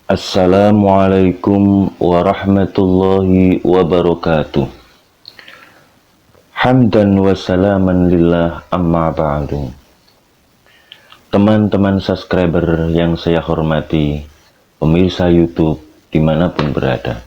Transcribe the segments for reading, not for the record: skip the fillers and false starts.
Assalamualaikum warahmatullahi wabarakatuh. Hamdan wa salaman lillah amma ba'du. Teman-teman subscriber yang saya hormati, pemirsa YouTube dimanapun berada,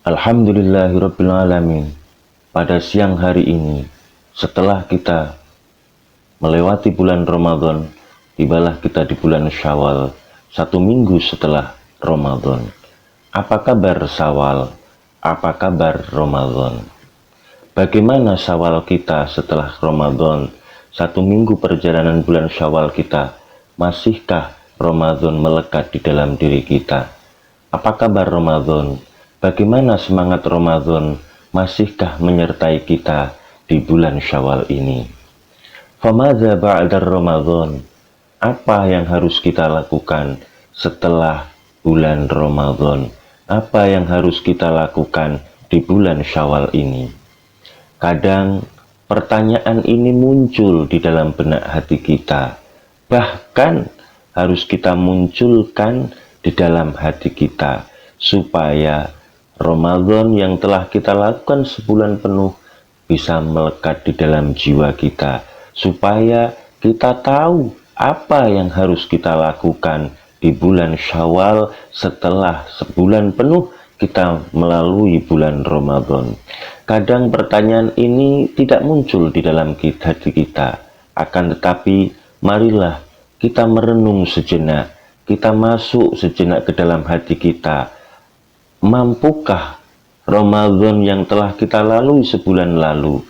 Alhamdulillahirrabbilalamin. Pada siang hari ini, setelah kita melewati bulan Ramadan, tibalah kita di bulan Syawal, 1 minggu setelah Ramadan. Apa kabar Syawal? Apa kabar Ramadan? Bagaimana Syawal kita setelah Ramadan? 1 minggu perjalanan bulan Syawal kita, masihkah Ramadan melekat di dalam diri kita? Apa kabar Ramadan? Bagaimana semangat Ramadan? Masihkah menyertai kita di bulan Syawal ini? Famadza ba'da Ramadan? Apa yang harus kita lakukan setelah bulan Ramadan? Apa yang harus kita lakukan di bulan Syawal ini? Kadang pertanyaan ini muncul di dalam benak hati kita. Bahkan harus kita munculkan di dalam hati kita supaya Ramadan yang telah kita lakukan sebulan penuh bisa melekat di dalam jiwa kita, supaya kita tahu apa yang harus kita lakukan di bulan Syawal setelah sebulan penuh kita melalui bulan Ramadan. Kadang pertanyaan ini tidak muncul di dalam hati kita, akan tetapi marilah kita merenung sejenak, kita masuk sejenak ke dalam hati kita. Mampukah Ramadan yang telah kita lalui sebulan lalu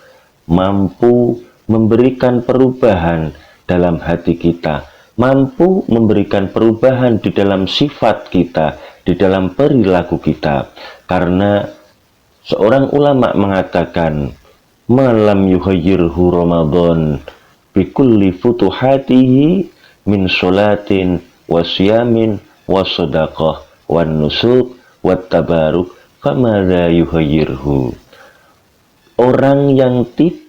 mampu memberikan perubahan dalam hati kita, mampu memberikan perubahan di dalam sifat kita, di dalam perilaku kita? Karena seorang ulama mengatakan, malam yuhayyirhu Ramadan bikulli futuhatihi min sholatin wasyamin wasadaqah wan nusuk wat tabaruk famadza yuhayyirhu. Orang yang tidak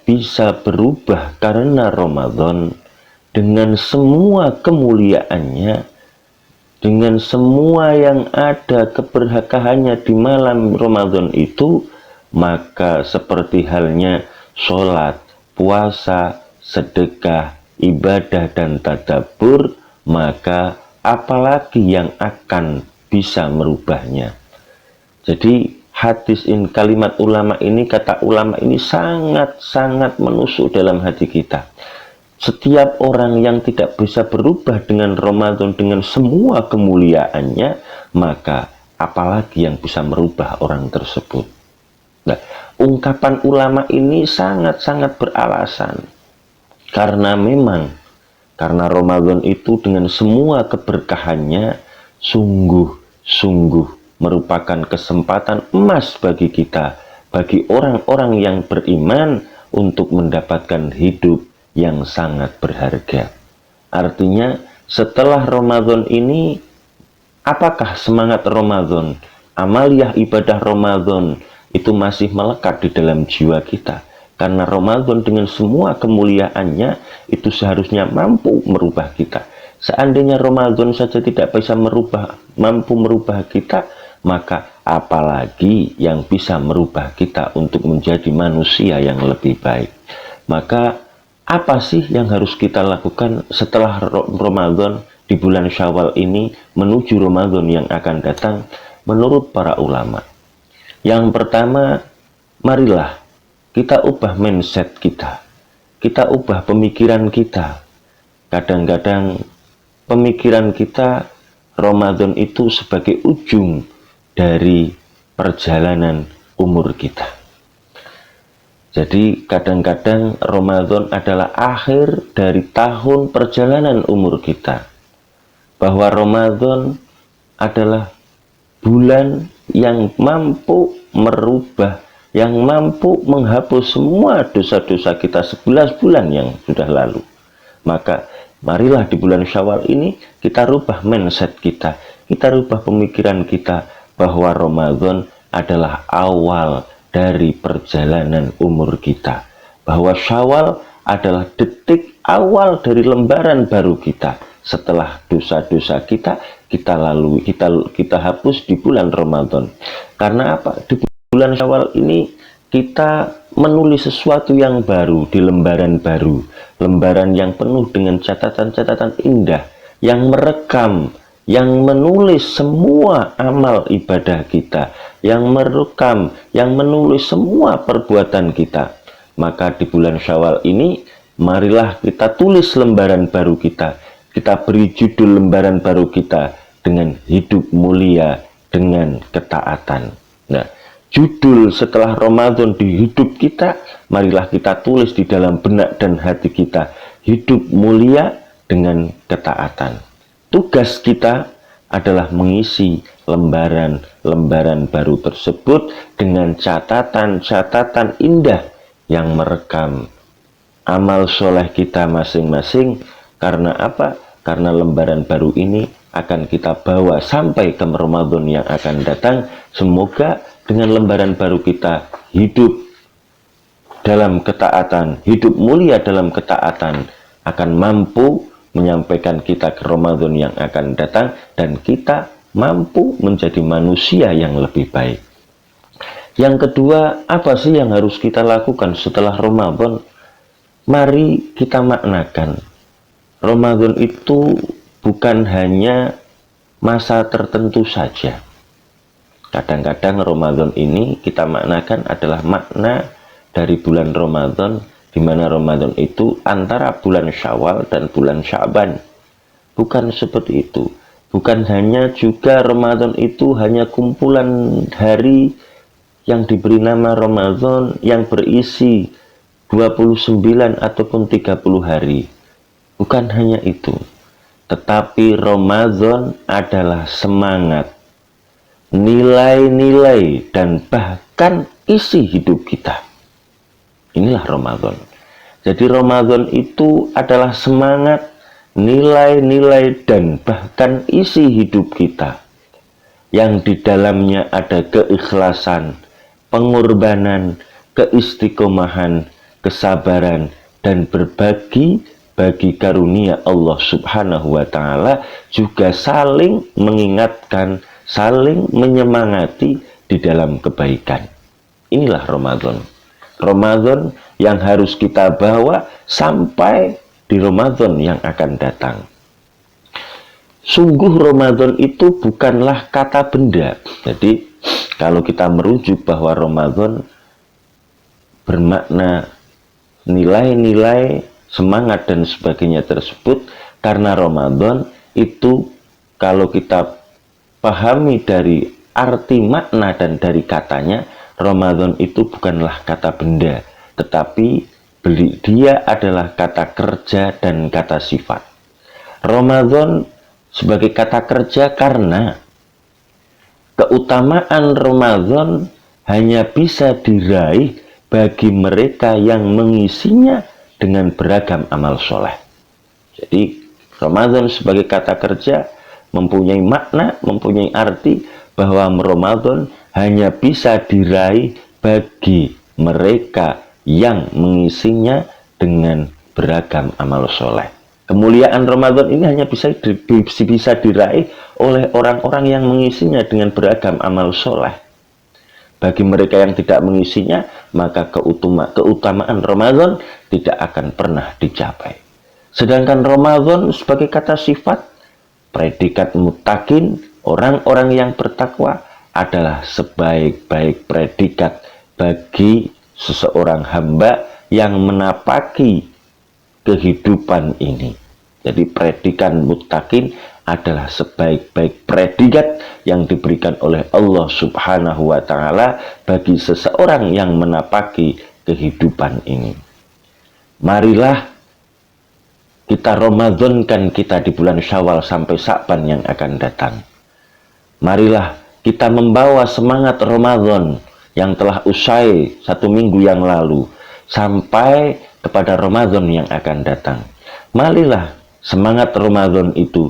bisa berubah karena Ramadan, dengan semua kemuliaannya, dengan semua yang ada keberkahannya di malam Ramadan itu, maka seperti halnya sholat, puasa, sedekah, ibadah, dan tadabbur, maka apalagi yang akan bisa merubahnya. Jadi kalimat ulama ini, kata ulama ini sangat-sangat menusuk dalam hati kita. Setiap orang yang tidak bisa berubah dengan Ramadan, dengan semua kemuliaannya, maka apalagi yang bisa merubah orang tersebut. Nah, ungkapan ulama ini sangat-sangat beralasan. Karena Ramadan itu dengan semua keberkahannya sungguh-sungguh merupakan kesempatan emas bagi kita, bagi orang-orang yang beriman untuk mendapatkan hidup yang sangat berharga. Artinya setelah Ramadan ini, apakah semangat Ramadan, amaliyah ibadah Ramadan itu masih melekat di dalam jiwa kita? Karena Ramadan dengan semua kemuliaannya itu seharusnya mampu merubah kita. Seandainya Ramadan saja tidak bisa mampu merubah kita, maka apalagi yang bisa merubah kita untuk menjadi manusia yang lebih baik. Maka apa sih yang harus kita lakukan setelah Ramadan di bulan Syawal ini menuju Ramadan yang akan datang menurut para ulama? Yang pertama, marilah kita ubah mindset kita. Kita ubah pemikiran kita. Kadang-kadang pemikiran kita Ramadan itu sebagai ujung dari perjalanan umur kita. Jadi kadang-kadang Ramadan adalah akhir dari tahun perjalanan umur kita. Bahwa Ramadan adalah bulan yang mampu merubah, yang mampu menghapus semua dosa-dosa kita 11 bulan yang sudah lalu. Maka marilah di bulan Syawal ini kita rubah mindset kita, kita rubah pemikiran kita, bahwa Ramadan adalah awal dari perjalanan umur kita, bahwa Syawal adalah detik awal dari lembaran baru kita, setelah dosa-dosa kita lalui, kita hapus di bulan Ramadan. Karena apa? Di bulan Syawal ini kita menulis sesuatu yang baru di lembaran baru, lembaran yang penuh dengan catatan-catatan indah, yang merekam, yang menulis semua amal ibadah kita, yang merekam, yang menulis semua perbuatan kita. Maka di bulan Syawal ini, marilah kita tulis lembaran baru kita. Kita beri judul lembaran baru kita dengan hidup mulia, dengan ketaatan. Nah, judul setelah Ramadan di hidup kita, marilah kita tulis di dalam benak dan hati kita, hidup mulia dengan ketaatan. Tugas kita adalah mengisi lembaran-lembaran baru tersebut dengan catatan-catatan indah yang merekam amal soleh kita masing-masing. Karena apa? Karena lembaran baru ini akan kita bawa sampai ke Ramadan yang akan datang. Semoga dengan lembaran baru kita hidup dalam ketaatan, hidup mulia dalam ketaatan, akan mampu menyampaikan kita ke Ramadan yang akan datang, dan kita mampu menjadi manusia yang lebih baik. Yang kedua, apa sih yang harus kita lakukan setelah Ramadan? Mari kita maknakan, Ramadan itu bukan hanya masa tertentu saja. Kadang-kadang Ramadan ini kita maknakan adalah makna dari bulan Ramadan, di mana Ramadan itu antara bulan Syawal dan bulan Sya'ban. Bukan seperti itu. Bukan hanya juga Ramadan itu hanya kumpulan hari yang diberi nama Ramadan yang berisi 29 ataupun 30 hari. Bukan hanya itu. Tetapi Ramadan adalah semangat, nilai-nilai, dan bahkan isi hidup kita. Inilah Ramadan. Jadi Ramadan itu adalah semangat, nilai-nilai, dan bahkan isi hidup kita, yang di dalamnya ada keikhlasan, pengorbanan, keistiqomahan, kesabaran, dan berbagi bagi karunia Allah Subhanahu wa Ta'ala, juga saling mengingatkan, saling menyemangati di dalam kebaikan. Inilah Ramadan. Ramadan yang harus kita bawa sampai di Ramadan yang akan datang. Sungguh Ramadan itu bukanlah kata benda. Jadi kalau kita merujuk bahwa Ramadan bermakna nilai-nilai, semangat, dan sebagainya tersebut, karena Ramadan itu kalau kita pahami dari arti makna dan dari katanya, Ramadan itu bukanlah kata benda, tetapi dia adalah kata kerja dan kata sifat. Ramadan sebagai kata kerja karena keutamaan Ramadan hanya bisa diraih bagi mereka yang mengisinya dengan beragam amal soleh. Jadi Ramadan sebagai kata kerja mempunyai makna, mempunyai arti bahwa Ramadan hanya bisa diraih bagi mereka yang mengisinya dengan beragam amal soleh. Kemuliaan Ramadan ini hanya bisa diraih oleh orang-orang yang mengisinya dengan beragam amal soleh. Bagi mereka yang tidak mengisinya, maka keutamaan Ramadan tidak akan pernah dicapai. Sedangkan Ramadan sebagai kata sifat, predikat muttaqin, orang-orang yang bertakwa, adalah sebaik-baik predikat bagi seseorang hamba yang menapaki kehidupan ini. Jadi predikat muttaqin adalah sebaik-baik predikat yang diberikan oleh Allah Subhanahu wa Ta'ala bagi seseorang yang menapaki kehidupan ini. Marilah kita Ramadankan kita di bulan Syawal sampai Sya'ban yang akan datang. Marilah kita membawa semangat Ramadan yang telah usai 1 minggu yang lalu sampai kepada Ramadan yang akan datang. Marilah semangat Ramadan itu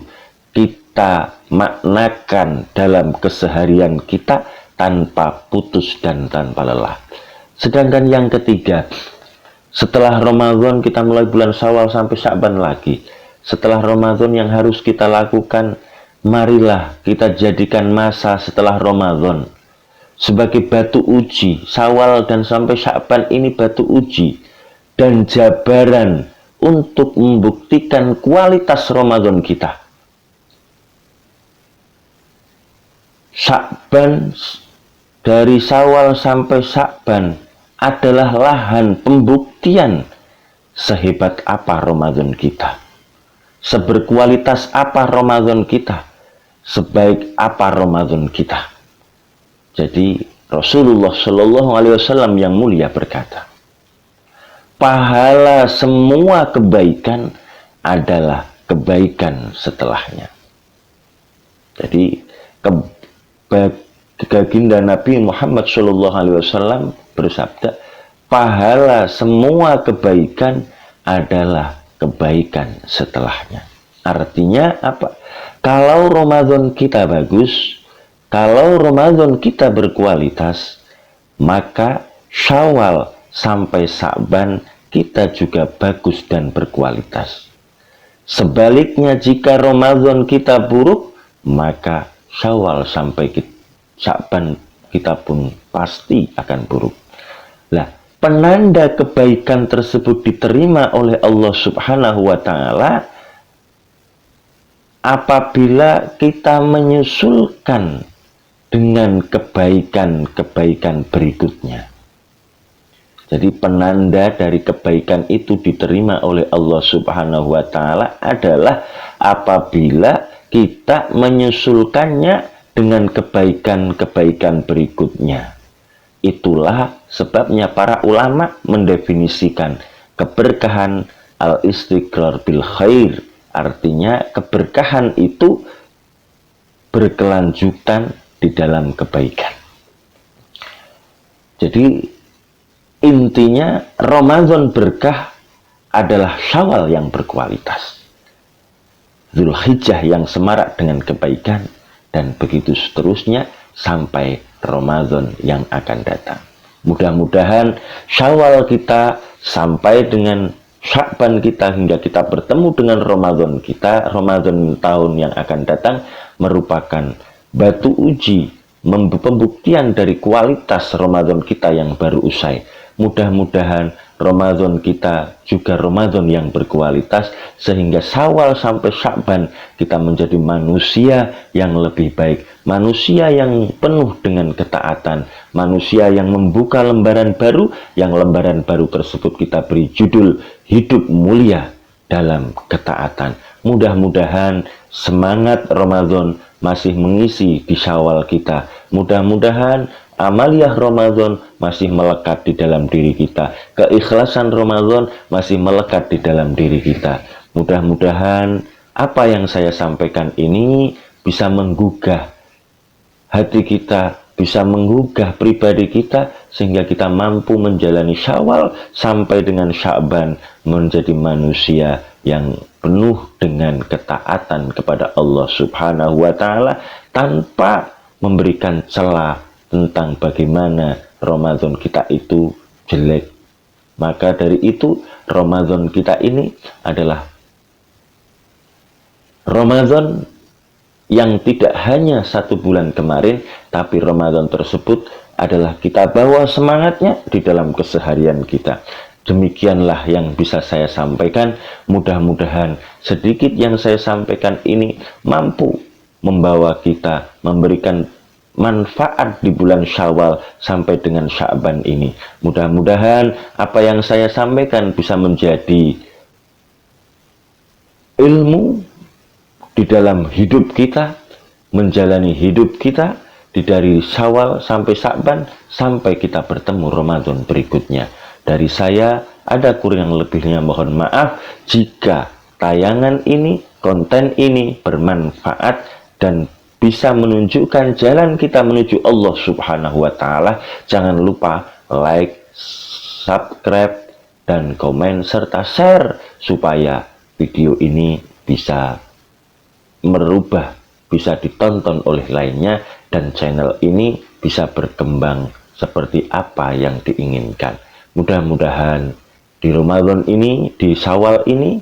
kita maknakan dalam keseharian kita tanpa putus dan tanpa lelah. Sedangkan yang ketiga, setelah Ramadan kita mulai bulan Syawal sampai Sya'ban lagi. setelah Ramadan yang harus kita lakukan, marilah kita jadikan masa setelah Ramadan sebagai batu uji. Syawal dan sampai Sya'ban ini batu uji dan jabaran untuk membuktikan kualitas Ramadan kita. Sya'ban, dari Syawal sampai Sya'ban adalah lahan pembuktian sehebat apa Ramadan kita, seberkualitas apa Ramadan kita, sebaik apa Ramadan kita. Jadi Rasulullah Shallallahu Alaihi Wasallam yang mulia berkata, pahala semua kebaikan adalah kebaikan setelahnya. Jadi baginda Nabi Muhammad Shallallahu Alaihi Wasallam bersabda, pahala semua kebaikan adalah kebaikan setelahnya. Artinya apa? Kalau Ramadan kita bagus, kalau Ramadan kita berkualitas, maka Syawal sampai Sya'ban kita juga bagus dan berkualitas. Sebaliknya, jika Ramadan kita buruk, maka Syawal sampai Sya'ban kita pun pasti akan buruk. Lah, penanda kebaikan tersebut diterima oleh Allah Subhanahu wa Ta'ala apabila kita menyusulkan dengan kebaikan-kebaikan berikutnya. Jadi penanda dari kebaikan itu diterima oleh Allah Subhanahu wa Ta'ala adalah apabila kita menyusulkannya dengan kebaikan-kebaikan berikutnya. Itulah sebabnya para ulama mendefinisikan keberkahan al-istiqrar bil khair. Artinya keberkahan itu berkelanjutan di dalam kebaikan. Jadi intinya Ramadan berkah adalah Syawal yang berkualitas, Dzulhijjah yang semarak dengan kebaikan, dan begitu seterusnya sampai Ramadan yang akan datang. Mudah-mudahan Syawal kita sampai dengan Sya'ban kita hingga kita bertemu dengan Ramadan kita, Ramadan tahun yang akan datang, merupakan batu uji, pembuktian dari kualitas Ramadan kita yang baru usai. Mudah-mudahan Ramadan kita juga Ramadan yang berkualitas, sehingga Syawal sampai Sya'ban kita menjadi manusia yang lebih baik, manusia yang penuh dengan ketaatan, manusia yang membuka lembaran baru, yang lembaran baru tersebut kita beri judul hidup mulia dalam ketaatan. Mudah-mudahan semangat Ramadan masih mengisi di Syawal kita. Mudah-mudahan amaliyah Ramadan masih melekat di dalam diri kita. Keikhlasan Ramadan masih melekat di dalam diri kita. Mudah-mudahan apa yang saya sampaikan ini bisa menggugah hati kita, bisa menggugah pribadi kita, sehingga kita mampu menjalani Syawal sampai dengan Sya'ban menjadi manusia yang penuh dengan ketaatan kepada Allah Subhanahu wa Ta'ala, tanpa memberikan celah tentang bagaimana Ramadan kita itu jelek. Maka dari itu Ramadan kita ini adalah Ramadan yang tidak hanya 1 bulan kemarin, tapi Ramadan tersebut adalah kita bawa semangatnya di dalam keseharian kita. Demikianlah yang bisa saya sampaikan. Mudah-mudahan sedikit yang saya sampaikan ini mampu membawa kita, memberikan manfaat di bulan Syawal sampai dengan Sya'ban ini. Mudah-mudahan apa yang saya sampaikan bisa menjadi ilmu di dalam hidup kita, menjalani hidup kita dari Syawal sampai Sya'ban, sampai kita bertemu Ramadan berikutnya. Dari saya ada kurang lebihnya, mohon maaf jika tayangan ini, konten ini bermanfaat dan bisa menunjukkan jalan kita menuju Allah Subhanahu wa Ta'ala. Jangan lupa like, subscribe, dan komen serta share supaya video ini bisa merubah, bisa ditonton oleh lainnya, dan channel ini bisa berkembang seperti apa yang diinginkan. Mudah-mudahan di Ramadan ini, di Syawal ini,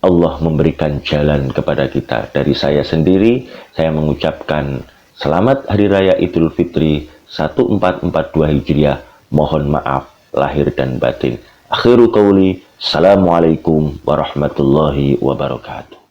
Allah memberikan jalan kepada kita. Dari saya sendiri, saya mengucapkan selamat Hari Raya Idul Fitri 1442 Hijriah. Mohon maaf lahir dan batin. Akhiru qauli, Assalamualaikum warahmatullahi wabarakatuh.